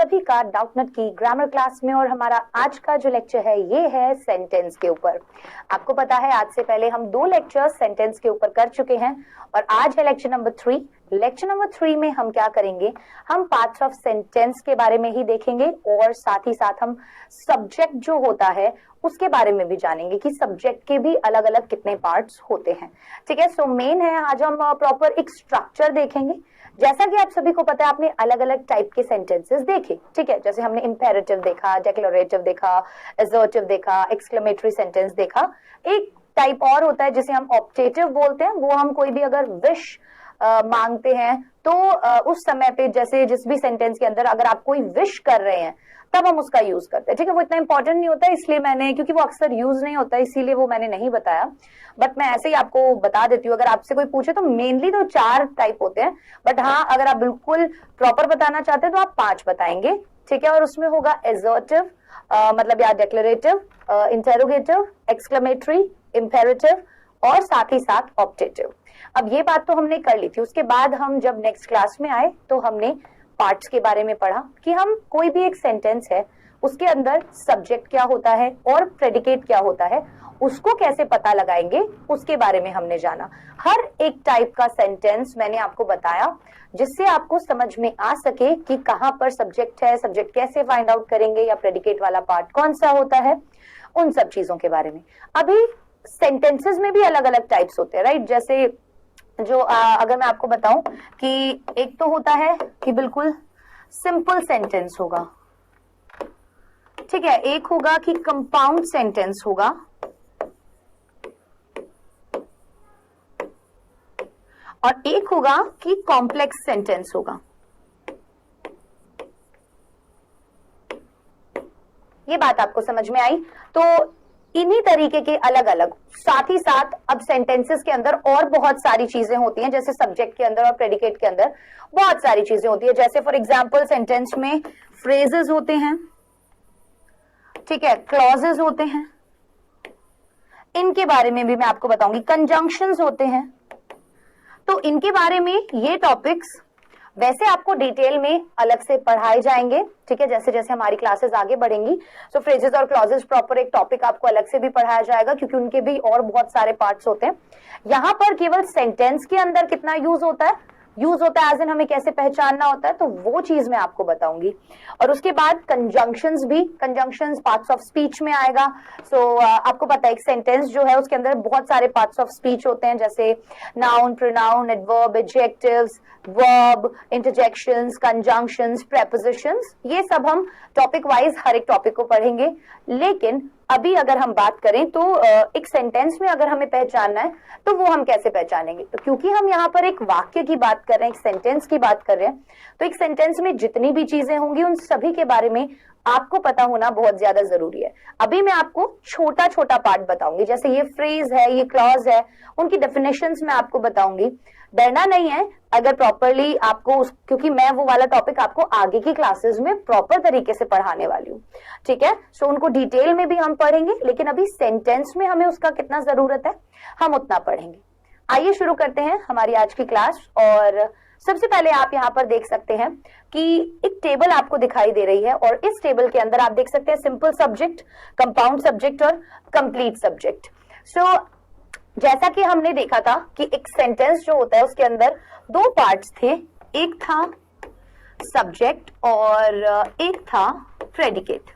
सभी का डाउटनट की ग्रामर क्लास में। और हमारा आज का जो लेक्चर है ये है सेंटेंस के ऊपर। आपको पता है आज से पहले हम 2 लेक्चर्स सेंटेंस के ऊपर कर चुके हैं और आज है लेक्चर नंबर 3। लेक्चर नंबर 3 में हम क्या करेंगे, हम पार्ट्स ऑफ सेंटेंस के बारे में ही देखेंगे और साथ ही साथ हम सब्जेक्ट जो होता है उसके बारे में भी जानेंगे कि सब्जेक्ट के भी अलग अलग कितने पार्ट्स होते हैं। ठीक है, सो मेन है आज हम प्रॉपर एक स्ट्रक्चर देखेंगे। जैसा कि आप सभी को पता है आपने अलग अलग टाइप के सेंटेंसेस देखे, ठीक है, जैसे हमने इंपेरेटिव देखा, डिक्लेरेटिव देखा, असर्टिव देखा, एक्सक्लेमेटरी सेंटेंस देखा। एक टाइप और होता है जिसे हम ऑप्टेटिव बोलते हैं, वो हम कोई भी अगर विश मांगते हैं तो उस समय पे जैसे जिस भी सेंटेंस के अंदर अगर आप कोई विश कर रहे हैं तब हम उसका यूज करते हैं। ठीक है, वो इतना इंपॉर्टेंट नहीं होता इसलिए मैंने, क्योंकि वो अक्सर यूज नहीं होता इसीलिए वो मैंने नहीं बताया, बट मैं ऐसे ही आपको बता देती हूँ। अगर आपसे कोई पूछे तो मेनली तो 4 टाइप होते हैं, बट हाँ अगर आप बिल्कुल प्रॉपर बताना चाहते हैं तो आप 5 बताएंगे। ठीक है, और उसमें होगा असर्टिव मतलब या डिक्लेरेटिव, इंटेरोगेटिव, एक्सक्लेमेटरी, इंपेरेटिव और साथ ही साथ ऑप्टेटिव। अब ये बात तो हमने कर ली थी। उसके बाद हम जब नेक्स्ट क्लास में आए तो हमने पार्ट्स के बारे में पढ़ा कि हम कोई भी एक सेंटेंस है उसके अंदर सब्जेक्ट क्या होता है और प्रेडिकेट क्या होता है, उसको कैसे पता लगाएंगे उसके बारे में हमने जाना। हर एक टाइप का सेंटेंस मैंने आपको बताया जिससे आपको समझ में आ सके कि कहां पर सब्जेक्ट है, सब्जेक्ट कैसे फाइंड आउट करेंगे या प्रेडिकेट वाला पार्ट कौन सा होता है, उन सब चीजों के बारे में। अभी सेंटेंसेस में भी अलग अलग टाइप्स होते हैं, राइट। जैसे जो अगर मैं आपको बताऊं कि एक तो होता है कि बिल्कुल सिंपल सेंटेंस होगा, ठीक है, एक होगा कि कंपाउंड सेंटेंस होगा और एक होगा कि कॉम्प्लेक्स सेंटेंस होगा। ये बात आपको समझ में आई। तो इन्हीं तरीके के अलग अलग, साथ ही साथ अब सेंटेंसेस के अंदर और बहुत सारी चीजें होती हैं, जैसे सब्जेक्ट के अंदर और प्रेडिकेट के अंदर बहुत सारी चीजें होती है। जैसे फॉर एग्जांपल सेंटेंस में फ्रेजेस होते हैं, ठीक है, क्लॉजेस होते हैं, इनके बारे में भी मैं आपको बताऊंगी। कंजंक्शंस होते हैं, तो इनके बारे में ये टॉपिक्स वैसे आपको डिटेल में अलग से पढ़ाए जाएंगे। ठीक है, जैसे जैसे हमारी क्लासेस आगे बढ़ेंगी तो फ्रेजेस और क्लॉजेस प्रॉपर एक टॉपिक आपको अलग से भी पढ़ाया जाएगा, क्योंकि उनके भी और बहुत सारे पार्ट्स होते हैं। यहाँ पर केवल सेंटेंस के अंदर कितना यूज होता है एज इन हमें कैसे पहचानना होता है, तो वो चीज मैं आपको बताऊंगी। और उसके बाद कंजंक्शंस भी, कंजंक्शंस पार्ट्स ऑफ स्पीच में आएगा। सो आपको पता है एक सेंटेंस जो है उसके अंदर बहुत सारे पार्ट्स ऑफ स्पीच होते हैं, जैसे noun, pronoun, adverb, adjectives, verb, interjections, conjunctions, prepositions, ये सब हम टॉपिक वाइज हर एक टॉपिक को पढ़ेंगे। लेकिन अभी अगर हम बात करें तो एक सेंटेंस में अगर हमें पहचानना है तो वो हम कैसे पहचानेंगे, तो क्योंकि हम यहाँ पर एक वाक्य की बात कर रहे हैं, एक सेंटेंस की बात कर रहे हैं, तो एक सेंटेंस में जितनी भी चीजें होंगी उन सभी के बारे में आपको पता होना बहुत ज्यादा जरूरी है। अभी मैं आपको छोटा छोटा पार्ट बताऊंगी, जैसे ये फ्रेज है, ये क्लॉज है, उनकी डेफिनेशंस मैं आपको बताऊंगी। डरना नहीं है अगर प्रॉपरली आपको क्योंकि मैं वो वाला टॉपिक आपको आगे की क्लासेस में प्रॉपर तरीके से पढ़ाने वाली हूँ। ठीक है, सो उनको डिटेल में भी हम पढ़ेंगे, लेकिन अभी सेंटेंस में हमें उसका कितना जरूरत है हम उतना पढ़ेंगे। आइए शुरू करते हैं हमारी आज की क्लास। और सबसे पहले आप यहाँ पर देख सकते हैं कि एक टेबल आपको दिखाई दे रही है और इस टेबल के अंदर आप देख सकते हैं सिंपल सब्जेक्ट, कंपाउंड सब्जेक्ट और कंप्लीट सब्जेक्ट। सो जैसा कि हमने देखा था कि एक सेंटेंस जो होता है उसके अंदर 2 पार्ट्स थे, एक था सब्जेक्ट और एक था प्रेडिकेट,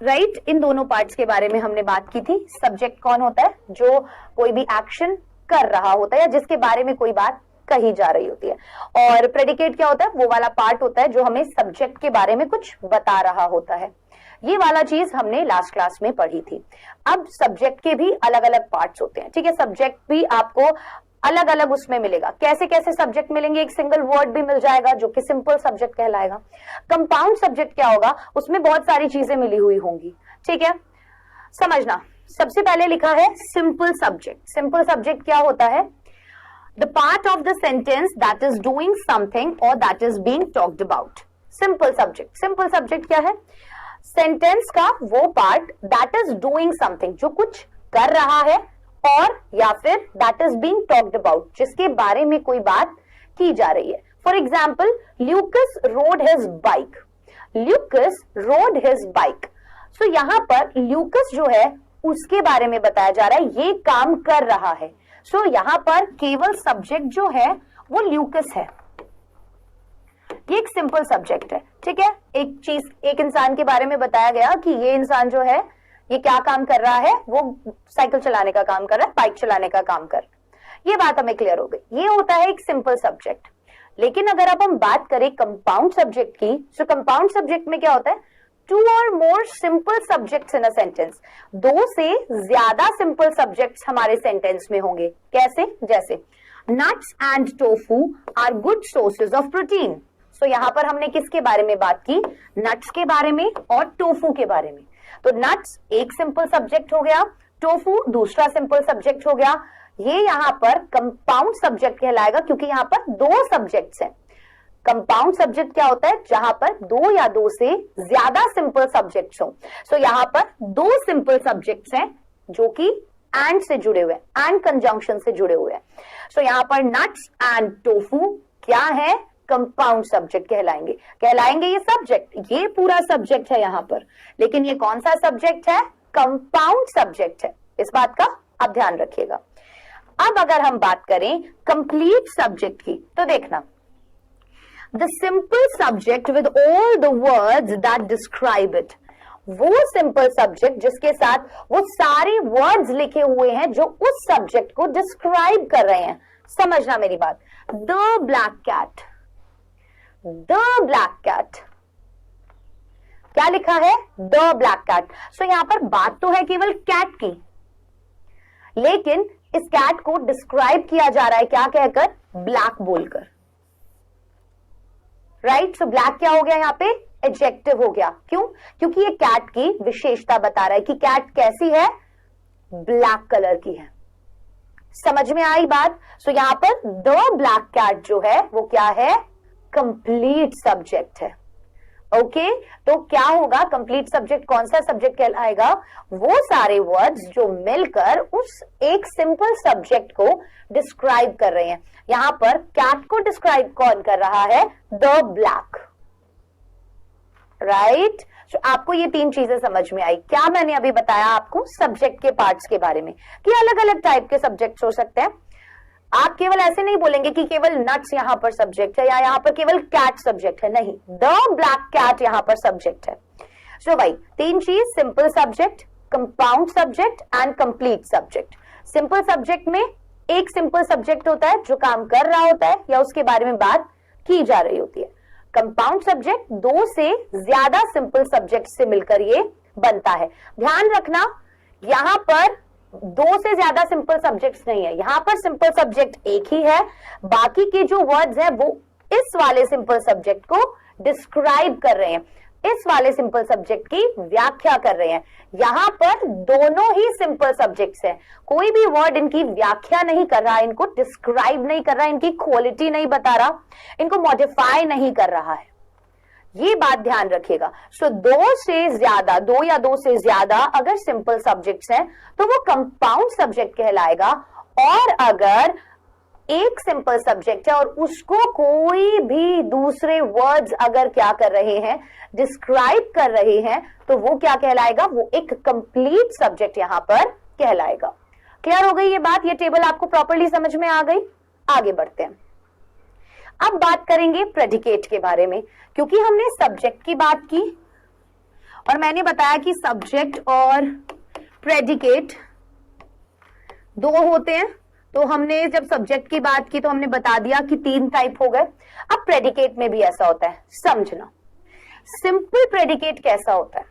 राइट। इन दोनों पार्ट्स के बारे में हमने बात की थी। सब्जेक्ट कौन होता है, जो कोई भी एक्शन कर रहा होता है या जिसके बारे में कोई बात कही जा रही होती है, और प्रेडिकेट क्या होता है, वो वाला पार्ट होता है जो हमें सब्जेक्ट के बारे में कुछ बता रहा होता है। ये वाला चीज हमने लास्ट क्लास में पढ़ी थी। अब सब्जेक्ट के भी अलग अलग पार्ट्स होते हैं, ठीक है, सब्जेक्ट भी आपको अलग अलग उसमें मिलेगा। कैसे कैसे सब्जेक्ट मिलेंगे, एक सिंगल वर्ड भी मिल जाएगा जो कि सिंपल सब्जेक्ट कहलाएगा। कंपाउंड सब्जेक्ट क्या होगा, उसमें बहुत सारी चीजें मिली हुई होंगी। ठीक है, समझना। सबसे पहले लिखा है सिंपल सब्जेक्ट। सिंपल सब्जेक्ट क्या होता है, the part of the sentence that is doing something और that is being talked about. Simple subject, simple subject क्या है, सेंटेंस का वो part that is doing something, जो कुछ कर रहा है, और या फिर that is being talked about, जिसके बारे में कोई बात की जा रही है। For example Lucas rode his bike, Lucas rode his bike. So यहां पर ल्यूकस जो है उसके बारे में बताया जा रहा है, ये काम कर रहा है। सो यहां पर केवल सब्जेक्ट जो है वो ल्यूकस है, ये एक सिंपल सब्जेक्ट है, ठीक है। एक चीज, एक इंसान के बारे में बताया गया कि ये इंसान जो है ये क्या काम कर रहा है, वो साइकिल चलाने का काम कर रहा है, बाइक चलाने का काम कर रहा है। ये बात हमें क्लियर हो गई, ये होता है एक सिंपल सब्जेक्ट। लेकिन अगर अब हम बात करें कंपाउंड सब्जेक्ट की, तो कंपाउंड सब्जेक्ट में क्या होता है, to or more simple subjects in a sentence, दो से ज्यादा सिंपल सब्जेक्ट्स हमारे सेंटेंस में होंगे। कैसे? जैसे nuts and tofu are good sources of protein. So यहां पर हमने किसके बारे में बात की, नट्स के बारे में और टोफू के बारे में। तो नट्स एक सिंपल सब्जेक्ट हो गया, टोफू दूसरा सिंपल सब्जेक्ट हो गया। ये यहां पर कंपाउंड सब्जेक्ट कहलाएगा क्योंकि यहां पर दो सब्जेक्ट्स हैं। कंपाउंड सब्जेक्ट क्या होता है, जहां पर दो या दो से ज्यादा सिंपल सब्जेक्ट्स हो। सो यहां पर दो सिंपल सब्जेक्ट्स हैं जो कि एंड से जुड़े हुए हैं, एंड कंजंक्शन से जुड़े हुए हैं। सो यहां पर नट्स एंड टोफू क्या है, कंपाउंड सब्जेक्ट कहलाएंगे। कहलाएंगे ये सब्जेक्ट, ये पूरा सब्जेक्ट है यहां पर, लेकिन ये कौन सा सब्जेक्ट है, कंपाउंड सब्जेक्ट है। इस बात का आप ध्यान रखिएगा। अब अगर हम बात करें कंप्लीट सब्जेक्ट की, तो देखना, the simple subject with all the words that describe it, वो सिंपल सब्जेक्ट जिसके साथ वो सारे वर्ड्स लिखे हुए हैं जो उस सब्जेक्ट को डिस्क्राइब कर रहे हैं। समझना मेरी बात, the black cat, the black cat, क्या लिखा है, द ब्लैक कैट। सो यहां पर बात तो है केवल कैट की, लेकिन इस कैट को डिस्क्राइब किया जा रहा है क्या कहकर, ब्लैक बोलकर, राइट। सो ब्लैक क्या हो गया यहां पे, एडजेक्टिव हो गया। क्यों? क्योंकि ये कैट की विशेषता बता रहा है कि कैट कैसी है, ब्लैक कलर की है। समझ में आई बात? सो यहां पर द ब्लैक कैट जो है वो क्या है, कंप्लीट सब्जेक्ट है। ओके, तो क्या होगा, कंप्लीट सब्जेक्ट कौन सा सब्जेक्ट कहलाएगा, वो सारे वर्ड्स जो मिलकर उस एक सिंपल सब्जेक्ट को डिस्क्राइब कर रहे हैं। यहां पर कैट को डिस्क्राइब कौन कर रहा है, द ब्लैक, राइट। तो आपको ये तीन चीजें समझ में आई। क्या मैंने अभी बताया आपको सब्जेक्ट के पार्ट्स के बारे में, कि अलग अलग टाइप के सब्जेक्ट्स हो सकते हैं। आप केवल ऐसे नहीं बोलेंगे कि केवल नट्स यहां पर सब्जेक्ट है या यहां पर केवल कैट सब्जेक्ट है, नहीं, द ब्लैक कैट यहां पर सब्जेक्ट है। सो भाई तीन चीज, simple subject, compound subject and complete subject. Simple subject में एक सिंपल सब्जेक्ट होता है जो काम कर रहा होता है या उसके बारे में बात की जा रही होती है। कंपाउंड सब्जेक्ट दो से ज्यादा सिंपल सब्जेक्ट से मिलकर ये बनता है। ध्यान रखना, यहां पर दो से ज्यादा सिंपल सब्जेक्ट्स नहीं है, यहां पर सिंपल सब्जेक्ट एक ही है, बाकी के जो वर्ड्स हैं वो इस वाले सिंपल सब्जेक्ट को डिस्क्राइब कर रहे हैं, इस वाले सिंपल सब्जेक्ट की व्याख्या कर रहे हैं। यहां पर दोनों ही सिंपल सब्जेक्ट्स हैं, कोई भी वर्ड इनकी व्याख्या नहीं कर रहा, इनको डिस्क्राइब नहीं कर रहा, इनकी क्वालिटी नहीं बता रहा, इनको मॉडिफाई नहीं कर रहा है। ये बात ध्यान रखिएगा। सो दो से ज्यादा, दो या दो से ज्यादा अगर सिंपल सब्जेक्ट्स हैं तो वो कंपाउंड सब्जेक्ट कहलाएगा, और अगर एक सिंपल सब्जेक्ट है और उसको कोई भी दूसरे वर्ड्स अगर क्या कर रहे हैं, डिस्क्राइब कर रहे हैं, तो वो क्या कहलाएगा, वो एक कंप्लीट सब्जेक्ट यहां पर कहलाएगा। क्लियर हो गई ये बात? ये टेबल आपको प्रॉपर्ली समझ में आ गई? आगे बढ़ते हैं। अब बात करेंगे प्रेडिकेट के बारे में, क्योंकि हमने सब्जेक्ट की बात की और मैंने बताया कि सब्जेक्ट और प्रेडिकेट दो होते हैं। तो हमने जब सब्जेक्ट की बात की तो हमने बता दिया कि तीन टाइप हो गए। अब प्रेडिकेट में भी ऐसा होता है, समझना। सिंपल प्रेडिकेट कैसा होता है,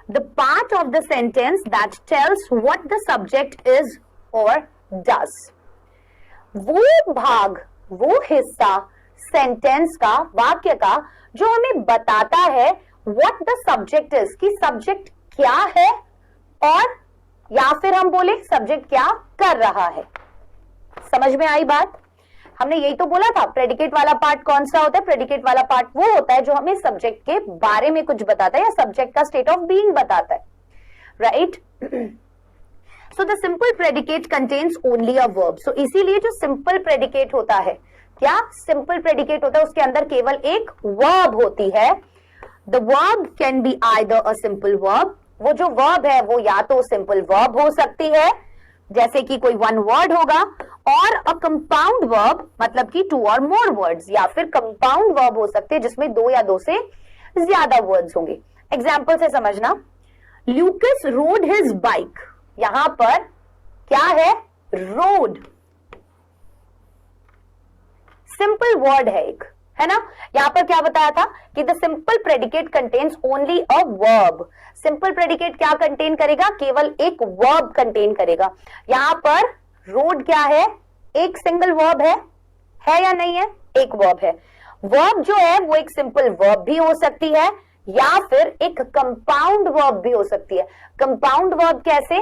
the part of the sentence that tells what the subject is और डज। वो भाग, वो हिस्सा सेंटेंस का, वाक्य का, जो हमें बताता है व्हाट द सब्जेक्ट इज, कि सब्जेक्ट क्या है, और या फिर हम बोले सब्जेक्ट क्या कर रहा है। समझ में आई बात? हमने यही तो बोला था, प्रेडिकेट वाला पार्ट कौन सा होता है, प्रेडिकेट वाला पार्ट वो होता है जो हमें सब्जेक्ट के बारे में कुछ बताता है या सब्जेक्ट का स्टेट ऑफ बीइंग बताता है, right. So the simple predicate contains only a verb. So इसीलिए जो सिंपल प्रेडिकेट होता है, क्या सिंपल प्रेडिकेट होता है, उसके अंदर केवल एक वर्ब होती है. The verb can be either a simple verb, वो जो वर्ब है वो या तो सिंपल वर्ब हो सकती है जैसे कि कोई वन वर्ड होगा, और अ कंपाउंड वर्ब मतलब कि टू और मोर वर्ड्स, या फिर कंपाउंड वर्ब हो सकते हैं जिसमें दो या दो से ज्यादा वर्ड्स होंगे. एग्जाम्पल से समझना. ल्यूकस रोड हिज बाइक, यहां पर क्या है, रोड सिंपल वर्ड है एक, है ना. यहां पर क्या बताया था कि the simple predicate contains only a verb. Simple predicate क्या कंटेन करेगा, केवल एक वर्ब कंटेन करेगा. यहां पर रोड क्या है, एक सिंगल वर्ब है या नहीं है, एक वर्ब है. वर्ब जो है वो एक सिंपल वर्ब भी हो सकती है या फिर एक कंपाउंड वर्ब भी हो सकती है. कंपाउंड वर्ब कैसे,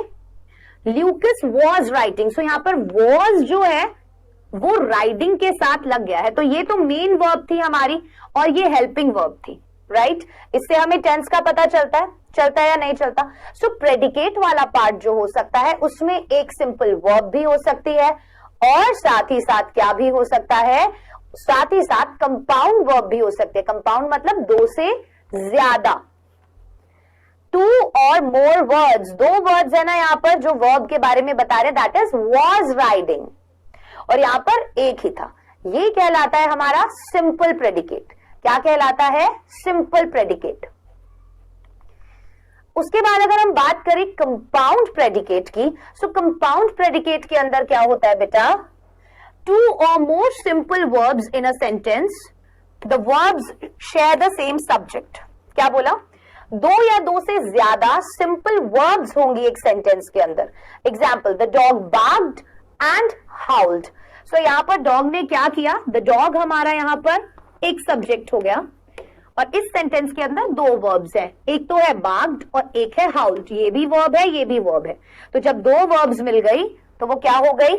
ल्यूकस वॉज राइटिंग, सो यहां पर वॉज जो है वो राइडिंग के साथ लग गया है, तो ये तो मेन वर्ब थी हमारी और ये हेल्पिंग वर्ब थी, राइट. इससे हमें टेंस का पता चलता है या नहीं चलता. सो प्रेडिकेट वाला पार्ट जो हो सकता है उसमें एक सिंपल वर्ब भी हो सकती है और साथ ही साथ क्या भी हो सकता है, साथ ही साथ कंपाउंड वर्ब भी हो सकती है. कंपाउंड मतलब दो से ज्यादा, टू और मोर वर्ड्स. दो वर्ड्स है ना यहां पर जो वर्ब के बारे में बता रहे, दैट इज वॉज राइडिंग, और यहां पर एक ही था. ये कहलाता है हमारा सिंपल प्रेडिकेट. क्या कहलाता है, सिंपल प्रेडिकेट. उसके बाद अगर हम बात करें कंपाउंड प्रेडिकेट की, सो कंपाउंड प्रेडिकेट के अंदर क्या होता है बेटा, to or more simple verbs in a sentence, the verbs share the same subject. क्या बोला, दो या दो से ज्यादा सिंपल वर्ब्स होंगी एक सेंटेंस के अंदर. Example, the dog barked and howled. So यहां पर डॉग ने क्या किया, द डॉग हमारा यहां पर एक सब्जेक्ट हो गया और इस सेंटेंस के अंदर दो वर्ब्स हैं, एक तो है बार्क्ड और एक है हाउल्ड. ये भी वर्ब है, ये भी वर्ब है. तो जब दो वर्ब्स मिल गई तो वो क्या हो गई,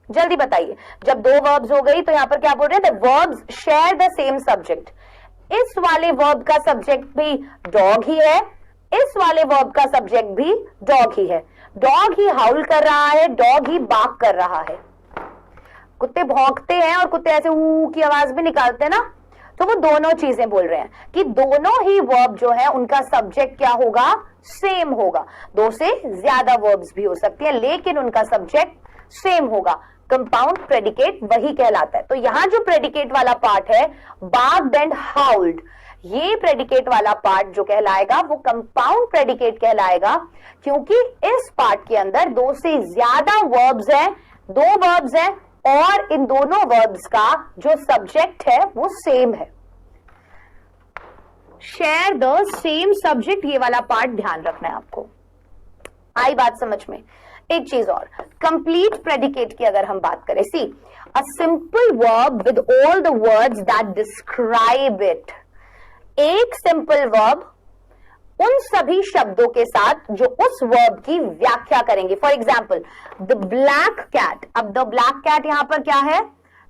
जल्दी बताइए. जब दो वर्ब्स हो गई तो यहां पर क्या बोल रहे हैं, the verbs share the same subject. इस वाले वर्ब का सब्जेक्ट भी डॉग ही है, इस वाले वर्ब का सब्जेक्ट भी डॉग ही है. डॉग ही हाउल कर रहा है, डॉग ही बार्क कर रहा है. कुत्ते भौंकते हैं और कुत्ते ऐसे ऊ की आवाज भी निकालते हैं ना, तो वो दोनों चीजें बोल रहे हैं कि दोनों ही वर्ब जो है उनका सब्जेक्ट क्या होगा, सेम होगा. दो से ज्यादा वर्ब्स भी हो सकती है लेकिन उनका सब्जेक्ट सेम होगा. कंपाउंड प्रेडिकेट वही कहलाता है. तो यहां जो प्रेडिकेट वाला पार्ट है, बार्क्ड एंड हाउल्ड, ये प्रेडिकेट वाला पार्ट जो कहलाएगा वो कंपाउंड प्रेडिकेट कहलाएगा, क्योंकि इस पार्ट के अंदर दो से ज्यादा वर्ब्स हैं, दो वर्ब्स हैं और इन दोनों वर्ब्स का जो सब्जेक्ट है वो सेम है. शेयर द सेम सब्जेक्ट, ये वाला पार्ट ध्यान रखना है आपको. आई बात समझ में. एक चीज और, कंप्लीट प्रेडिकेट की अगर हम बात करें, see a simple verb with all the words that describe it. एक सिंपल वर्ब उन सभी शब्दों के साथ जो उस वर्ब की व्याख्या करेंगे. For example, the black cat. अब द ब्लैक कैट यहां पर क्या है,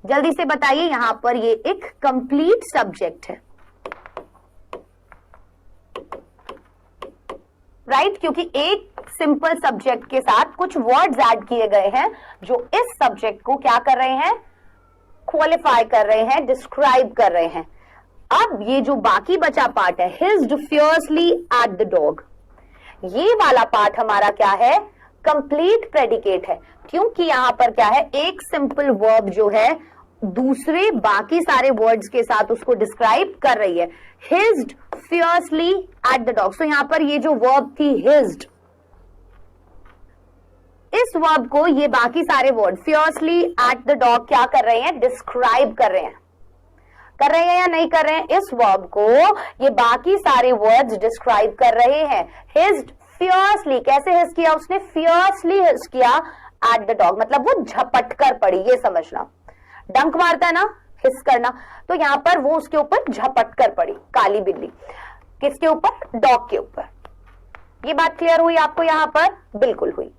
जल्दी से बताइए. यहां पर ये एक कंप्लीट सब्जेक्ट है, राइट, क्योंकि एक सिंपल सब्जेक्ट के साथ कुछ वर्ड्स ऐड किए गए हैं जो इस सब्जेक्ट को क्या कर रहे हैं, क्वालिफाई कर रहे हैं, डिस्क्राइब कर रहे हैं. अब ये जो बाकी बचा पार्ट है, हिज्ड फियर्सली एट द डॉग, ये वाला पार्ट हमारा क्या है, कंप्लीट प्रेडिकेट है, क्योंकि यहां पर क्या है, एक सिंपल वर्ब जो है दूसरे बाकी सारे वर्ड्स के साथ उसको डिस्क्राइब कर रही है. हिज्ड फियर्सली एट द डॉग. सो यहां पर ये जो वर्ब थी हिज्ड, इस वर्ब को ये बाकी सारे word fiercely at the dog क्या कर रहे हैं, डिस्क्राइब कर रहे हैं. कर रहे हैं या नहीं कर रहे हैं, इस वर्ब को ये बाकी सारे वर्ड्स डिस्क्राइब कर रहे हैं. हिज्ड फियर्सली, कैसे हिज किया उसने, फियर्सली हिज किया एट द डॉग, मतलब वो झपट कर पड़ी. ये समझना, डंक मारता है ना, हिस करना, तो यहां पर वो उसके ऊपर झपट कर पड़ी, काली बिल्ली. किसके ऊपर, डॉग के ऊपर. ये बात क्लियर हुई आपको यहां पर, बिल्कुल हुई.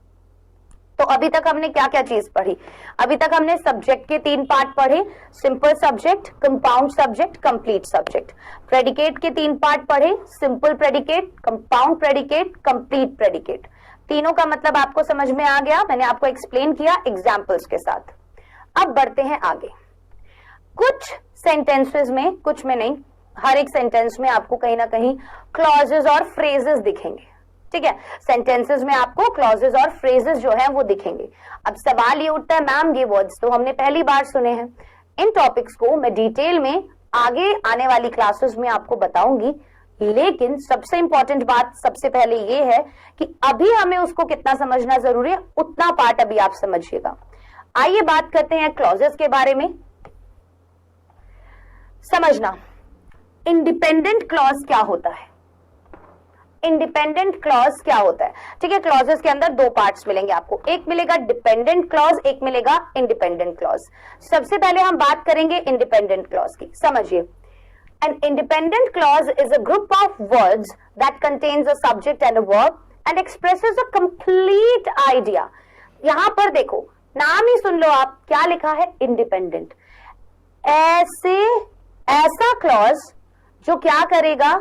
तो अभी तक हमने क्या क्या चीज पढ़ी, अभी तक हमने सब्जेक्ट के तीन पार्ट पढ़े, simple subject, compound subject, complete subject. Predicate के तीन पार्ट पढ़े, simple predicate, compound predicate, complete predicate. तीनों का मतलब आपको समझ में आ गया, मैंने आपको एक्सप्लेन किया एग्जाम्पल्स के साथ. अब बढ़ते हैं आगे. कुछ सेंटेंसेस में, कुछ में नहीं, हर एक सेंटेंस में आपको कहीं ना कहीं क्लॉजेस और फ्रेजेस दिखेंगे, ठीक है। सेंटेंसेस में आपको क्लॉजेस और फ्रेजेस जो है वो दिखेंगे। अब सवाल ये उठता है, मैम ये वर्ड्स तो हमने पहली बार सुने हैं। इन टॉपिक्स को मैं डिटेल में आगे आने वाली क्लासेस में आपको बताऊंगी, लेकिन सबसे इंपॉर्टेंट बात सबसे पहले ये है कि अभी हमें उसको कितना समझना जरूरी है, उतना पार्ट अभी आप समझिएगा। आइए बात करते हैं क्लॉजेस के बारे में। समझना, इंडिपेंडेंट क्लॉज क्या होता है, इंडिपेंडेंट क्लॉज क्या होता है, ठीक है। क्लॉजेस के अंदर दो पार्ट्स मिलेंगे आपको, एक मिलेगा डिपेंडेंट क्लॉज, एक मिलेगा इंडिपेंडेंट क्लॉज। सबसे पहले हम बात करेंगे इंडिपेंडेंट क्लॉज की। समझिए, an independent clause is a group of words that contains a subject and a verb and expresses a complete idea। यहां पर देखो, नाम ही सुन लो आप, क्या लिखा है, इंडिपेंडेंट। ऐसा क्लॉज जो क्या करेगा,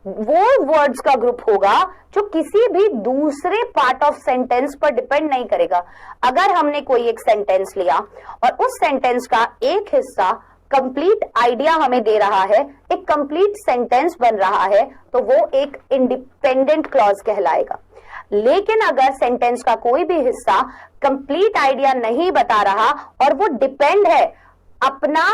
वो वर्ड्स का ग्रुप होगा जो किसी भी दूसरे पार्ट ऑफ सेंटेंस पर डिपेंड नहीं करेगा। अगर हमने कोई एक सेंटेंस लिया और उस सेंटेंस का एक हिस्सा कंप्लीट आइडिया हमें दे रहा है, एक कंप्लीट सेंटेंस बन रहा है, तो वो एक इंडिपेंडेंट क्लॉज कहलाएगा। लेकिन अगर सेंटेंस का कोई भी हिस्सा कंप्लीट आइडिया नहीं बता रहा और वो डिपेंड है अपना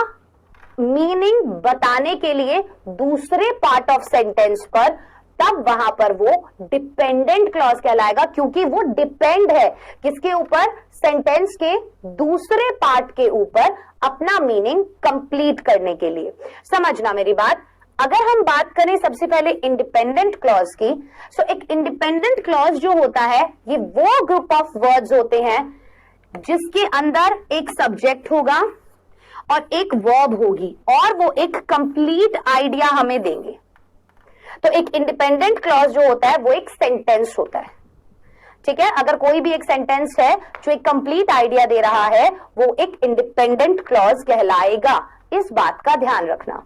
मीनिंग बताने के लिए दूसरे पार्ट ऑफ सेंटेंस पर, तब वहां पर वो डिपेंडेंट क्लॉज कहलाएगा, क्योंकि वो डिपेंड है किसके ऊपर, सेंटेंस के दूसरे पार्ट के ऊपर अपना मीनिंग कंप्लीट करने के लिए। समझना मेरी बात। अगर हम बात करें सबसे पहले इंडिपेंडेंट क्लॉज की, तो एक इंडिपेंडेंट क्लॉज जो होता है, ये वो ग्रुप ऑफ वर्ड्स होते हैं जिसके अंदर एक सब्जेक्ट होगा और एक वर्ब होगी और वो एक कंप्लीट आइडिया हमें देंगे। तो एक इंडिपेंडेंट क्लॉज जो होता है वो एक सेंटेंस होता है, ठीक है। अगर कोई भी एक सेंटेंस है जो एक कंप्लीट आइडिया दे रहा है, वो एक इंडिपेंडेंट क्लॉज कहलाएगा। इस बात का ध्यान रखना,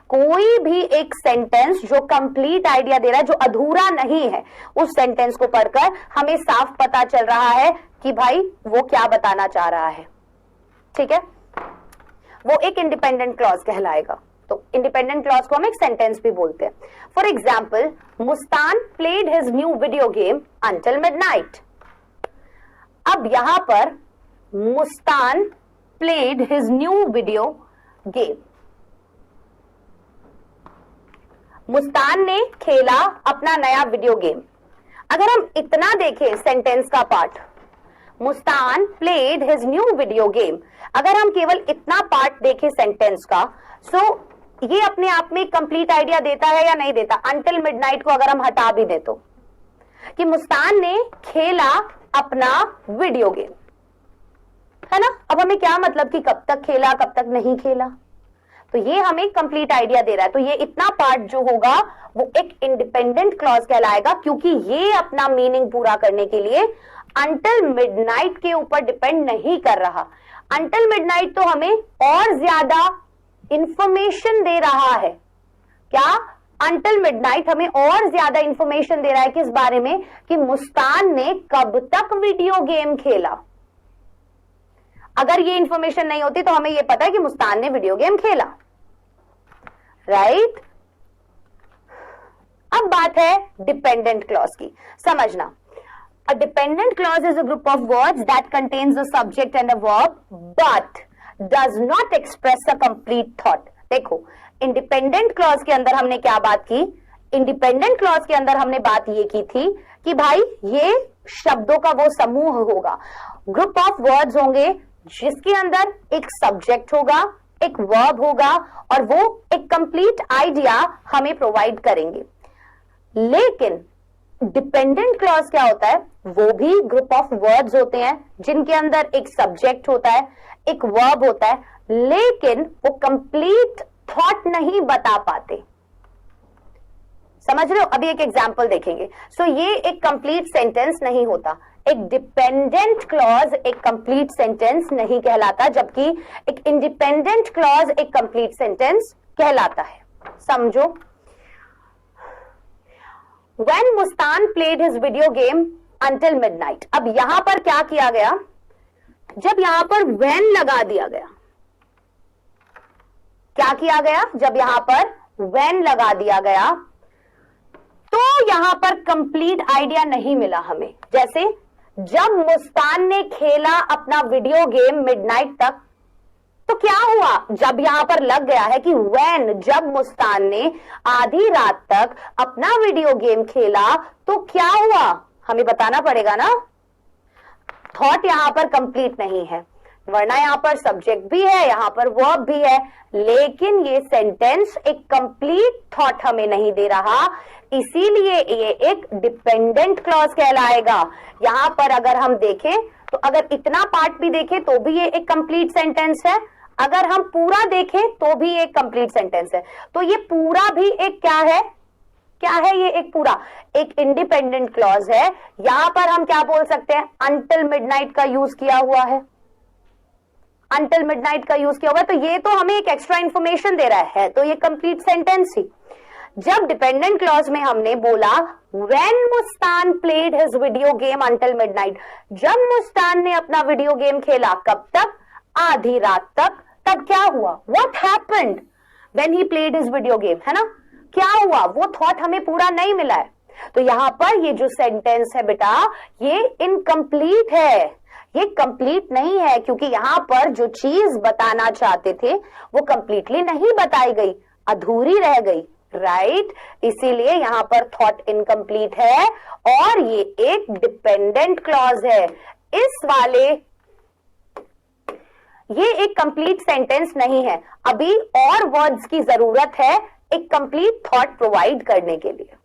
कोई भी एक सेंटेंस जो कंप्लीट आइडिया दे रहा है, जो अधूरा नहीं है, उस सेंटेंस को पढ़कर हमें साफ पता चल रहा है कि भाई वो क्या बताना चाह रहा है, ठीक है, वो एक इंडिपेंडेंट क्लॉज कहलाएगा। तो इंडिपेंडेंट क्लॉज को हम एक सेंटेंस भी बोलते हैं। For example, Mustan played his new video game until midnight. अब यहां पर Mustan played his new video game, Mustan ने खेला अपना नया वीडियो गेम। अगर हम इतना देखें सेंटेंस का part, Mustan played his new video game, अगर हम केवल इतना पार्ट देखें सेंटेंस का, सो ये अपने आप में कंप्लीट आइडिया देता है या नहीं देता। अंटिल मिडनाइट को अगर हम हटा भी दे तो, कि मुस्तान ने खेला अपना वीडियो गेम, है ना। अब हमें क्या मतलब कि कब तक खेला, कब तक नहीं खेला, तो ये हमें कंप्लीट आइडिया दे रहा है। तो ये इतना पार्ट जो होगा वो एक इंडिपेंडेंट क्लॉज कहलाएगा, क्योंकि ये अपना मीनिंग पूरा करने के लिए अंटिल मिडनाइट के ऊपर डिपेंड नहीं कर रहा। अंटिल मिडनाइट तो हमें और ज्यादा इंफॉर्मेशन दे रहा है। क्या? अंटिल मिडनाइट हमें और ज्यादा इंफॉर्मेशन दे रहा है किस बारे में, कि मुस्तान ने कब तक वीडियो गेम खेला। अगर ये इंफॉर्मेशन नहीं होती तो हमें ये पता है कि मुस्तान ने वीडियो गेम खेला, राइट। अब बात है डिपेंडेंट क्लॉज की। समझना, a dependent clause is a group of words that contains a subject and a verb but does not express a complete thought। देखो, इंडिपेंडेंट क्लॉज के अंदर हमने क्या बात की, इंडिपेंडेंट क्लॉज के अंदर हमने बात ये की थी कि भाई ये शब्दों का वो समूह होगा, ग्रुप ऑफ वर्ड्स होंगे जिसके अंदर एक सब्जेक्ट होगा, एक वर्ब होगा और वो एक कंप्लीट आइडिया हमें प्रोवाइड करेंगे। लेकिन डिपेंडेंट क्लॉज क्या होता है, वो भी ग्रुप ऑफ वर्ड्स होते हैं जिनके अंदर एक सब्जेक्ट होता है, एक वर्ब होता है, लेकिन वो कंप्लीट थॉट नहीं बता पाते। समझ रहे हो? अभी एक एग्जांपल देखेंगे। सो ये एक कंप्लीट सेंटेंस नहीं होता, एक डिपेंडेंट क्लॉज एक कंप्लीट सेंटेंस नहीं कहलाता, जबकि एक इंडिपेंडेंट क्लॉज एक कंप्लीट सेंटेंस कहलाता है। समझो, When Mustan played his video game until midnight। अब यहां पर क्या किया गया, जब यहां पर when लगा दिया गया, क्या किया गया, जब यहां पर when लगा दिया गया तो यहां पर कंप्लीट आइडिया नहीं मिला हमें। जैसे जब मुस्कान ने खेला अपना वीडियो गेम मिडनाइट तक, तो क्या हुआ, जब यहां पर लग गया है कि when, जब मुस्कान ने आधी रात तक अपना वीडियो गेम खेला तो क्या हुआ, हमें बताना पड़ेगा ना। थॉट यहां पर कंप्लीट नहीं है, वरना यहां पर सब्जेक्ट भी है, यहां पर वर्ब भी है, लेकिन ये सेंटेंस एक कंप्लीट थॉट हमें नहीं दे रहा, इसीलिए ये एक डिपेंडेंट क्लॉज कहलाएगा। यहां पर अगर हम देखें तो अगर इतना पार्ट भी देखें तो भी ये एक कंप्लीट सेंटेंस है, अगर हम पूरा देखें तो भी एक कंप्लीट सेंटेंस है। तो ये पूरा भी एक क्या है, क्या है ये, एक पूरा एक इंडिपेंडेंट क्लॉज है। यहां पर हम क्या बोल सकते हैं, अंटिल मिडनाइट का यूज किया हुआ है, अंटिल मिडनाइट का यूज किया हुआ है, तो ये तो हमें एक एक्स्ट्रा इंफॉर्मेशन दे रहा है, तो ये कंप्लीट सेंटेंस ही। जब डिपेंडेंट क्लॉज में हमने बोला when Mustan played his video game until midnight, जब मुस्तान ने अपना वीडियो गेम खेला, कब तक, आधी रात तक, तब क्या हुआ, what happened when he played his video game, है ना, क्या हुआ, वो थॉट हमें पूरा नहीं मिला है। तो यहां पर ये जो सेंटेंस है बेटा ये इनकम्प्लीट है, ये कंप्लीट नहीं है, क्योंकि यहां पर जो चीज बताना चाहते थे वो कंप्लीटली नहीं बताई गई, अधूरी रह गई, राइट। इसीलिए यहां पर थॉट इनकम्प्लीट है और ये एक डिपेंडेंट क्लॉज है। इस वाले ये एक कंप्लीट सेंटेंस नहीं है, अभी और वर्ड्स की जरूरत है एक कंप्लीट थॉट प्रोवाइड करने के लिए।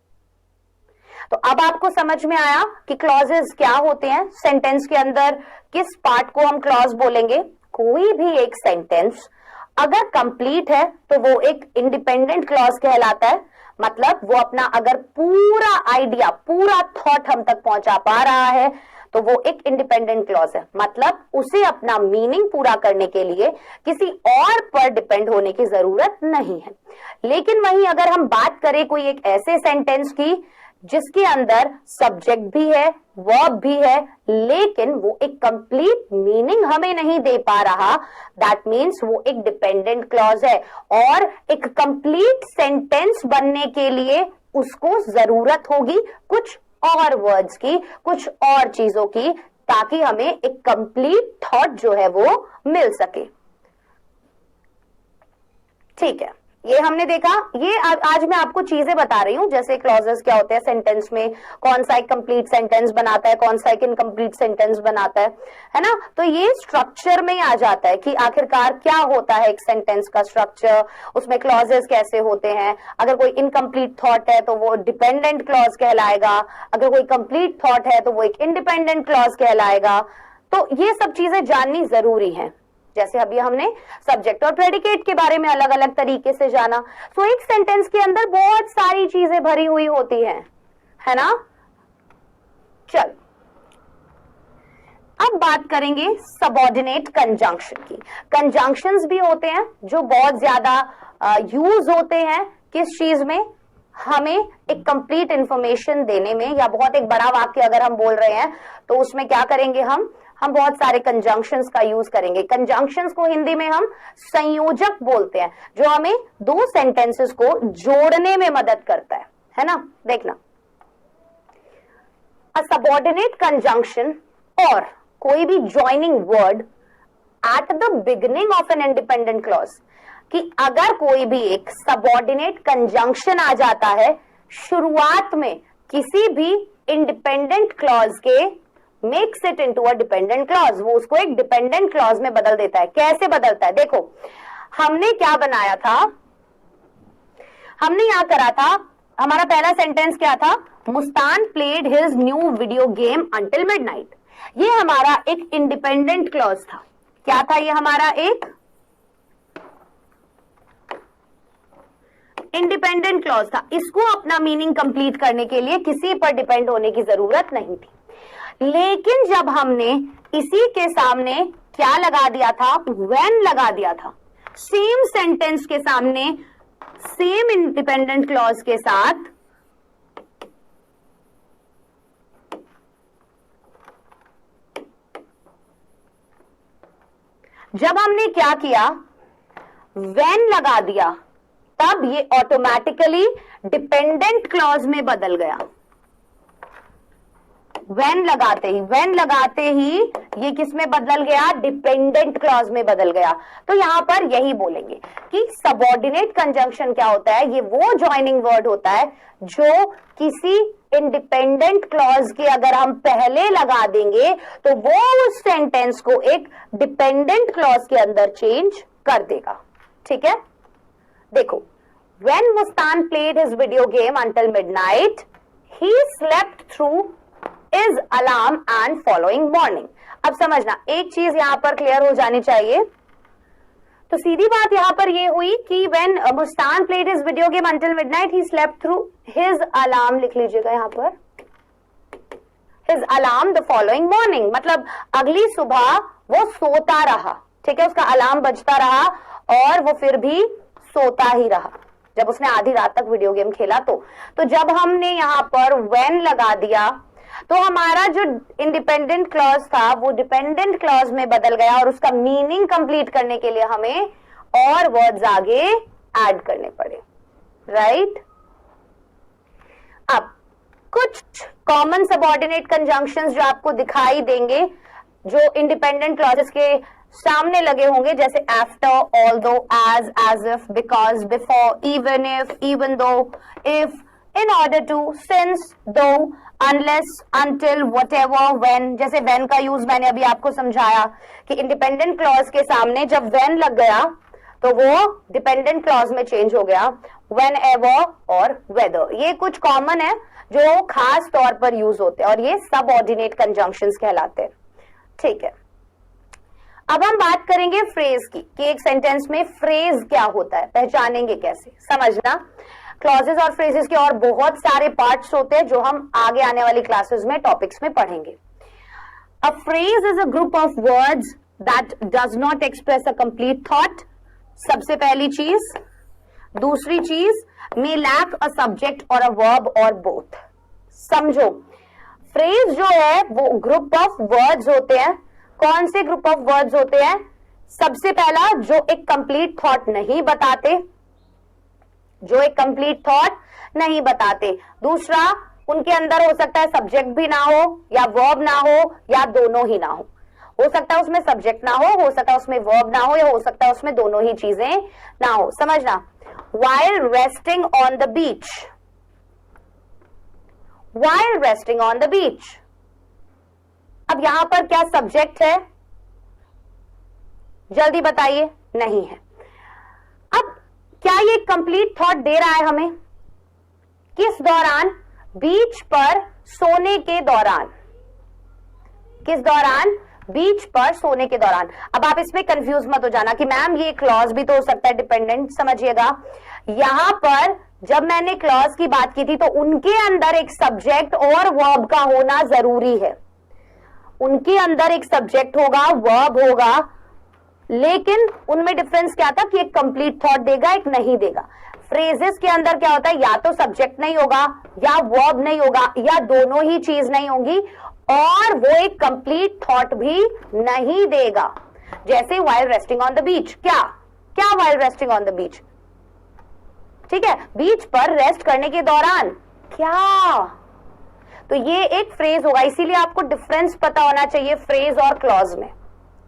तो अब आपको समझ में आया कि क्लॉजेस क्या होते हैं, सेंटेंस के अंदर किस पार्ट को हम क्लॉज बोलेंगे। कोई भी एक सेंटेंस अगर कंप्लीट है तो वो एक इंडिपेंडेंट क्लॉज कहलाता है, मतलब वो अपना अगर पूरा आइडिया, पूरा थॉट हम तक पहुंचा पा रहा है तो वो एक इंडिपेंडेंट क्लॉज है, मतलब उसे अपना मीनिंग पूरा करने के लिए किसी और पर डिपेंड होने की जरूरत नहीं है। लेकिन वहीं अगर हम बात करें कोई एक ऐसे सेंटेंस की जिसके अंदर सब्जेक्ट भी है, वर्ब भी है, लेकिन वो एक कंप्लीट मीनिंग हमें नहीं दे पा रहा, दैट मीन्स वो एक डिपेंडेंट क्लॉज है। और एक कंप्लीट सेंटेंस बनने के लिए उसको जरूरत होगी कुछ और वर्ड्स की, कुछ और चीजों की, ताकि हमें एक कंप्लीट थॉट जो है वो मिल सके। ठीक है, ये हमने देखा। ये आज मैं आपको चीजें बता रही हूं, जैसे क्लॉजेस क्या होते हैं सेंटेंस में, कौन सा एक कंप्लीट सेंटेंस बनाता है, कौन सा एक इनकम्प्लीट सेंटेंस बनाता है ना। तो ये स्ट्रक्चर में आ जाता है कि आखिरकार क्या होता है एक सेंटेंस का स्ट्रक्चर, उसमें क्लॉजेस कैसे होते हैं। अगर कोई इनकम्प्लीट थॉट है तो वो डिपेंडेंट क्लॉज कहलाएगा, अगर कोई कंप्लीट थॉट है तो वो एक इंडिपेंडेंट क्लॉज कहलाएगा। तो ये सब चीजें जाननी जरूरी है। जैसे अभी हमने सब्जेक्ट और प्रेडिकेट के बारे में अलग अलग तरीके से जाना। तो एक सेंटेंस के अंदर बहुत सारी चीजें भरी हुई होती हैं, है ना। चल अब बात करेंगे सबऑर्डिनेट कंजंक्शन की। कंजंक्शंस भी होते हैं जो बहुत ज्यादा यूज होते हैं किस चीज में, हमें एक कंप्लीट इंफॉर्मेशन देने में, या बहुत एक बड़ा वाक्य अगर हम बोल रहे हैं तो उसमें क्या करेंगे हम बहुत सारे कंजंक्शंस का यूज करेंगे। कंजंक्शंस को हिंदी में हम संयोजक बोलते हैं, जो हमें दो सेंटेंसेस को जोड़ने में मदद करता है ना। देखना, अ सबऑर्डिनेट कंजंक्शन और कोई भी joining word at the beginning of an independent clause, कि अगर कोई भी एक सबऑर्डिनेट कंजंक्शन आ जाता है शुरुआत में किसी भी इंडिपेंडेंट क्लॉज के, makes it into a dependent clause, वो उसको एक डिपेंडेंट क्लॉज में बदल देता है। कैसे बदलता है, देखो हमने क्या बनाया था, हमने यहां करा था, हमारा पहला सेंटेंस क्या था, Mustan played his new video game until midnight. ये हमारा एक इंडिपेंडेंट क्लॉज था। क्या था ये हमारा एक इंडिपेंडेंट क्लॉज था। इसको अपना मीनिंग कंप्लीट करने के लिए किसी पर डिपेंड होने की जरूरत नहीं थी। लेकिन जब हमने इसी के सामने क्या लगा दिया था, when लगा दिया था, सेम सेंटेंस के सामने सेम इंडिपेंडेंट क्लॉज के साथ जब हमने क्या किया, when लगा दिया तब ये ऑटोमेटिकली डिपेंडेंट क्लॉज में बदल गया। when लगाते ही ये किस में बदल गया? डिपेंडेंट क्लॉज में बदल गया। तो यहां पर यही बोलेंगे कि सबऑर्डिनेट कंजंक्शन क्या होता है? ये वो ज्वाइनिंग वर्ड होता है जो किसी इंडिपेंडेंट क्लॉज के अगर हम पहले लगा देंगे तो वो उस सेंटेंस को एक डिपेंडेंट क्लॉज के अंदर चेंज कर देगा। ठीक है, देखो, when Mustan played his video game until midnight, he slept through his alarm and following morning. अब समझना, एक चीज यहां पर क्लियर हो जानी चाहिए। तो सीधी बात यहां पर ये हुई कि when Mustan played his video game until midnight, he slept through his alarm, लिख लीजिएगा यहां पर, his alarm the following morning, मतलब अगली सुबह वो सोता रहा। ठीक है, उसका अलार्म बजता रहा और वो फिर भी सोता ही रहा जब उसने आधी रात तक वीडियो गेम खेला। तो जब हमने यहाँ पर when लगा दिया तो हमारा जो इंडिपेंडेंट क्लॉज था वो डिपेंडेंट क्लॉज में बदल गया और उसका मीनिंग कंप्लीट करने के लिए हमें और वर्ड्स आगे ऐड करने पड़े। राइट, अब कुछ कॉमन सबऑर्डिनेट कंजंक्शंस जो आपको दिखाई देंगे जो इंडिपेंडेंट क्लॉजेस के सामने लगे होंगे, जैसे after, although, as if, because, before, even if, even though, if, in order to, since, though, unless, until, whatever, when. जैसे व्हेन का यूज मैंने अभी आपको समझाया कि इंडिपेंडेंट क्लॉज के सामने जब व्हेन लग गया तो वो डिपेंडेंट क्लॉज में चेंज हो गया, व्हेनेवर और वेदर। ये कुछ कॉमन है जो खास तौर पर यूज होते हैं और ये सबऑर्डिनेट कंजंक्शंस कहलाते हैं। ठीक है, अब हम बात करेंगे फ्रेज की कि एक सेंटेंस में फ्रेज क्या होता है, पहचानेंगे कैसे। समझना, क्लॉजेस और फ्रेजेस के और बहुत सारे पार्ट्स होते हैं जो हम आगे आने वाली क्लासेस में टॉपिक्स में पढ़ेंगे। A phrase is a group of words that does not express a complete thought, सबसे पहली चीज। दूसरी चीज, मे लैक अ सब्जेक्ट और अ वर्ब और बोथ। समझो, फ्रेज जो है वो ग्रुप ऑफ वर्ड्स होते हैं। कौन से ग्रुप ऑफ वर्ड्स होते हैं? सबसे पहला, जो एक कंप्लीट थॉट नहीं बताते, जो एक कंप्लीट थॉट नहीं बताते। दूसरा, उनके अंदर हो सकता है सब्जेक्ट भी ना हो या वर्ब ना हो या दोनों ही ना हो सकता है उसमें सब्जेक्ट ना हो सकता है उसमें वर्ब ना हो या हो सकता है उसमें दोनों ही चीजें ना हो। समझना, while resting on the beach, while resting on the beach, अब यहां पर क्या सब्जेक्ट है? जल्दी बताइए, नहीं है। अब क्या ये कंप्लीट थॉट दे रहा है हमें? किस दौरान? बीच पर सोने के दौरान। किस दौरान? बीच पर सोने के दौरान। अब आप इसमें कंफ्यूज मत हो जाना कि मैम ये क्लॉज भी तो हो सकता है डिपेंडेंट। समझिएगा, यहां पर जब मैंने क्लॉज की बात की थी तो उनके अंदर एक सब्जेक्ट और वर्ब का होना जरूरी है। उनके अंदर एक सब्जेक्ट होगा, वर्ब होगा, लेकिन उनमें डिफरेंस क्या था कि एक कंप्लीट थॉट देगा, एक नहीं देगा। फ्रेजेस के अंदर क्या होता है, या तो सब्जेक्ट नहीं होगा या वर्ब नहीं होगा या दोनों ही चीज नहीं होंगी और वो एक कंप्लीट थॉट भी नहीं देगा। जैसे while resting on the beach, क्या क्या while resting on the beach? ठीक है, बीच पर रेस्ट करने के दौरान क्या, तो ये एक फ्रेज होगा। इसीलिए आपको डिफरेंस पता होना चाहिए फ्रेज और क्लॉज में।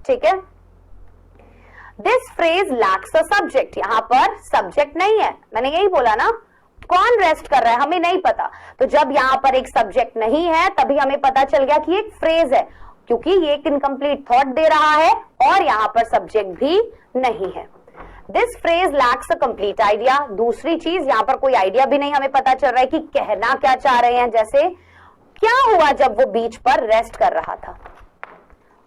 ठीक है, this phrase lakhs a subject, यहां पर सब्जेक्ट नहीं है। मैंने यही बोला ना, कौन रेस्ट कर रहा है हमें नहीं पता, तो जब यहां पर एक सब्जेक्ट नहीं है तभी हमें पता चल गया कि एक फ्रेज है, क्योंकि ये एक इनकम्प्लीट थॉट दे रहा है और यहां पर सब्जेक्ट भी नहीं है। This phrase lakhs a complete idea. दूसरी चीज, यहां पर कोई आइडिया भी नहीं हमें पता चल रहा है कि कहना क्या चाह रहे हैं। जैसे क्या हुआ जब वो बीच पर रेस्ट कर रहा था,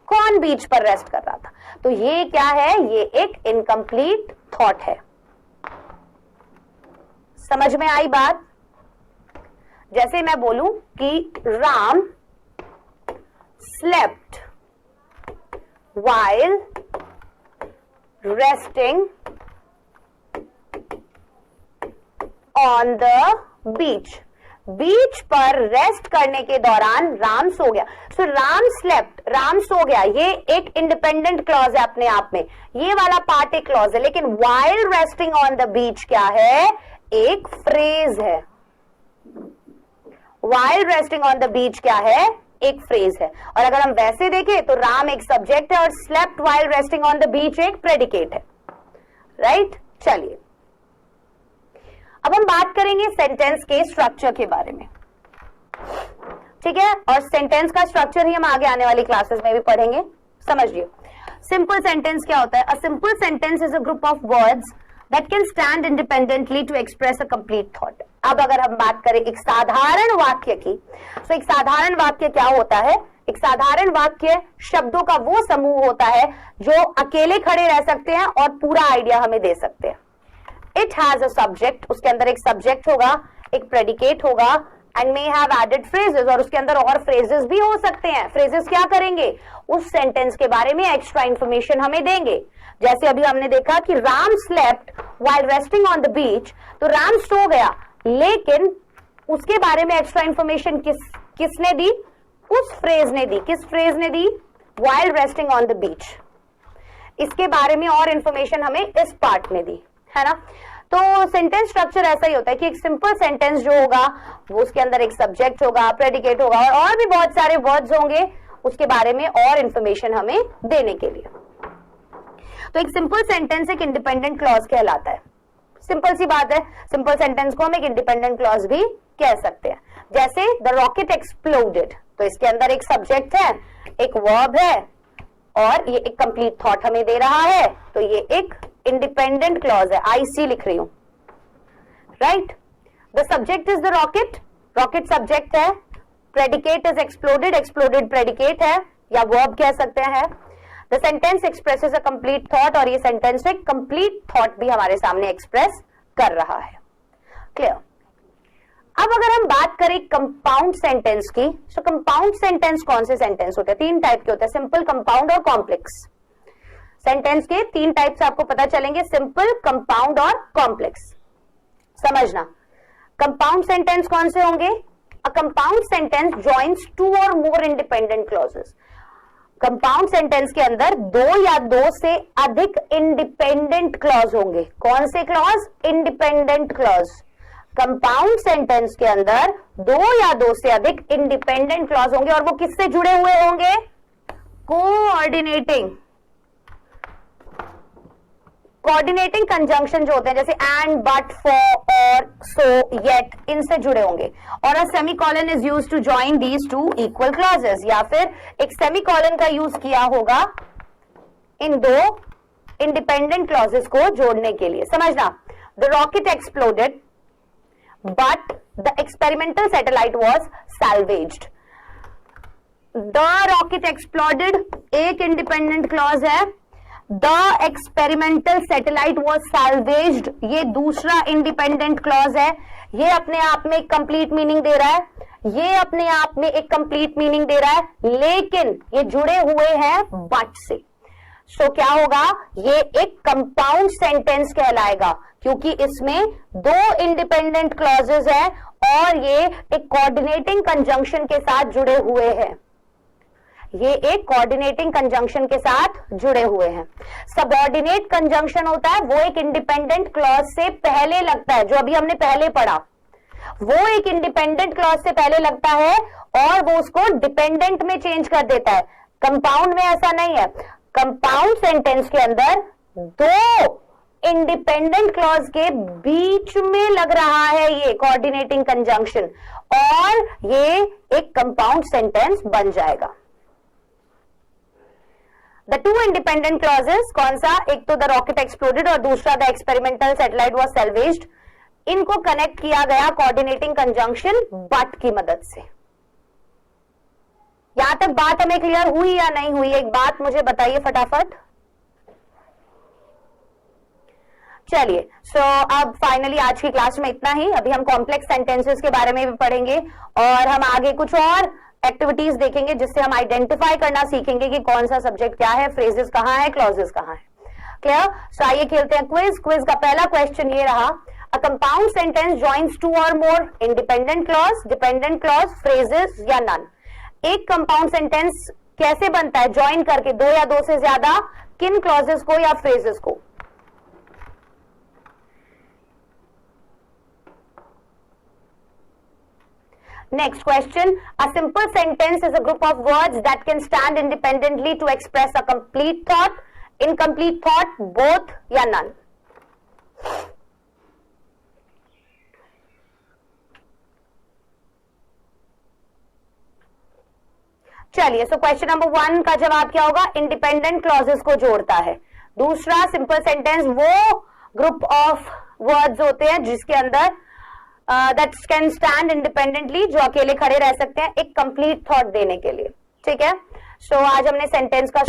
कौन बीच पर रेस्ट कर रहा था, तो ये क्या है, ये एक इनकम्प्लीट थॉट है। समझ में आई बात? जैसे मैं बोलूं कि Ram slept while resting on the beach. बीच पर रेस्ट करने के दौरान राम सो गया। सो राम स्लेप्ट, राम सो गया, ये एक इंडिपेंडेंट क्लॉज है अपने आप में, ये वाला पार्ट एक क्लॉज है। लेकिन वाइल रेस्टिंग ऑन द बीच क्या है? एक फ्रेज है। वाइल रेस्टिंग ऑन द बीच क्या है? एक फ्रेज है। और अगर हम वैसे देखें तो राम एक सब्जेक्ट है और slept while resting on the बीच एक प्रेडिकेट है, राइट? चलिए अब हम बात करेंगे सेंटेंस के स्ट्रक्चर के बारे में, ठीक है? और सेंटेंस का स्ट्रक्चर ही हम आगे आने वाली क्लासेस में भी पढ़ेंगे, समझिए। सिंपल सेंटेंस क्या होता है? A simple sentence is a group of words that can stand independently to express a complete thought. अब अगर हम बात करें एक साधारण वाक्य की, तो एक साधारण वाक्य क्या होता है? एक साधारण वाक्य शब्दों का वो समूह होता है जो अकेले खड़े रह सकते हैं और पूरा आइडिया हमें दे सकते हैं। इट हैज अ सब्जेक्ट, उसके अंदर एक सब्जेक्ट होगा, एक प्रेडिकेट होगा, and may have added phrases, और उसके अंदर और फ्रेजेस भी हो सकते हैं। फ्रेजेस क्या करेंगे? उस सेंटेंस के बारे में एक्स्ट्रा इंफॉर्मेशन हमें देंगे। जैसे अभी हमने देखा कि Ram slept while resting on the बीच, तो राम सो गया, लेकिन उसके बारे में एक्स्ट्रा इंफॉर्मेशन किसने दी? उस फ्रेज ने दी। किस फ्रेज ने दी? While resting on the beach. इसके बारे में और इंफॉर्मेशन हमें इस पार्ट ने दी, है ना? तो सेंटेंस स्ट्रक्चर ऐसा ही होता है कि एक सिंपल सेंटेंस जो होगा वो उसके अंदर एक सब्जेक्ट होगा, प्रेडिकेट होगा और भी बहुत सारे वर्ड्स होंगे उसके बारे में और इंफॉर्मेशन हमें देने के लिए। तो एक सिंपल सेंटेंस एक इंडिपेंडेंट क्लॉज कहलाता है। सिंपल सी बात है, सिंपल सेंटेंस को हम एक इंडिपेंडेंट क्लॉज भी कह सकते हैं। जैसे द रॉकेट एक्सप्लोडेड, तो इसके अंदर एक सब्जेक्ट है, एक वर्ब है और ये एक कंप्लीट थॉट हमें दे रहा है, तो ये एक इंडिपेंडेंट क्लॉज है। आईसी लिख रही हूं, right? The subject is the rocket, rocket subject है, predicate is exploded, exploded predicate है या वर्ब कह सकते हैं। The sentence expresses a complete thought, और ये सेंटेंस एक कंप्लीट थॉट भी हमारे सामने एक्सप्रेस कर रहा है। क्लियर? अब अगर हम बात करें कंपाउंड सेंटेंस की, तो कंपाउंड सेंटेंस कौन से सेंटेंस होते हैं? तीन टाइप के होते हैं, सिंपल, कंपाउंड और कॉम्प्लेक्स। सेंटेंस के तीन टाइप्स आपको पता चलेंगे, सिंपल, कंपाउंड और कॉम्प्लेक्स। समझना, कंपाउंड सेंटेंस कौन से होंगे? A compound sentence joins two or more independent clauses. Compound sentence के अंदर दो या दो से अधिक इंडिपेंडेंट क्लॉज होंगे। कौन से clause? Independent clause. Compound sentence के अंदर दो या दो से अधिक इंडिपेंडेंट क्लॉज होंगे और वो किससे जुड़े हुए होंगे? कोऑर्डिनेटिंग, कोऑर्डिनेटिंग कंजंक्शन जो होते हैं जैसे एंड, बट, फॉर, और, सो, येट, इनसे जुड़े होंगे। और a semicolon is used to join these two equal clauses, या फिर एक सेमीकोलन का यूज किया होगा इन दो इंडिपेंडेंट क्लॉजेस को जोड़ने के लिए। समझना, the rocket exploded but the experimental satellite was salvaged. The rocket exploded एक independent clause है, the experimental satellite was salvaged ये दूसरा independent clause है। ये अपने आप में एक complete meaning दे रहा है, ये अपने आप में एक complete meaning दे रहा है, लेकिन ये जुड़े हुए हैं but से। तो क्या होगा? ये एक कंपाउंड सेंटेंस कहलाएगा क्योंकि इसमें दो इंडिपेंडेंट क्लॉजेस हैं और ये एक कोऑर्डिनेटिंग कंजंक्शन के साथ जुड़े हुए हैं। ये एक कोऑर्डिनेटिंग कंजंक्शन के साथ जुड़े हुए हैं। सबऑर्डिनेट कंजंक्शन होता है, वो एक इंडिपेंडेंट क्लॉज से पहले लगता है, जो अभी हमने पहले पढ़ा, वो एक इंडिपेंडेंट क्लॉज से पहले लगता है और वो उसको डिपेंडेंट में चेंज कर देता है। कंपाउंड में ऐसा नहीं है। कंपाउंड सेंटेंस के अंदर दो इंडिपेंडेंट क्लॉज के बीच में लग रहा है ये कोऑर्डिनेटिंग कंजंक्शन और ये एक कंपाउंड सेंटेंस बन जाएगा। द टू इंडिपेंडेंट क्लॉजेस कौन सा? एक तो द रॉकेट एक्सप्लोडेड और दूसरा द एक्सपेरिमेंटल सैटेलाइट वाज सैल्वेज्ड। इनको कनेक्ट किया गया कोऑर्डिनेटिंग कंजंक्शन बट की मदद से। यहां तक बात हमें क्लियर हुई या नहीं हुई? एक बात मुझे बताइए फटाफट। चलिए, सो अब फाइनली आज की क्लास में इतना ही। अभी हम कॉम्प्लेक्स सेंटेंसेस के बारे में भी पढ़ेंगे और हम आगे कुछ और एक्टिविटीज देखेंगे जिससे हम आइडेंटिफाई करना सीखेंगे कि कौन सा सब्जेक्ट क्या है, फ्रेजेस कहां है, क्लॉजेस कहां है। क्लियर? सो आइए खेलते हैं क्विज। क्विज का पहला क्वेश्चन ये रहा, a compound sentence joins two or more independent clause, dependent clause, phrases या नन। एक कंपाउंड सेंटेंस कैसे बनता है? ज्वाइन करके, दो या दो से ज्यादा किन क्लॉजेस को या फ्रेजेस को? Next question. A simple sentence is a group of words that can stand independently to express a complete thought, incomplete thought, both या none. चलिए, सो क्वेश्चन नंबर 1 का जवाब क्या होगा? इंडिपेंडेंट क्लॉजेस को जोड़ता है। दूसरा, सिंपल सेंटेंस वो ग्रुप ऑफ वर्ड्स होते हैं जिसके अंदर दैट कैन स्टैंड इंडिपेंडेंटली, जो अकेले खड़े रह सकते हैं एक कंप्लीट थॉट देने के लिए। ठीक है, सो आज हमने सेंटेंस का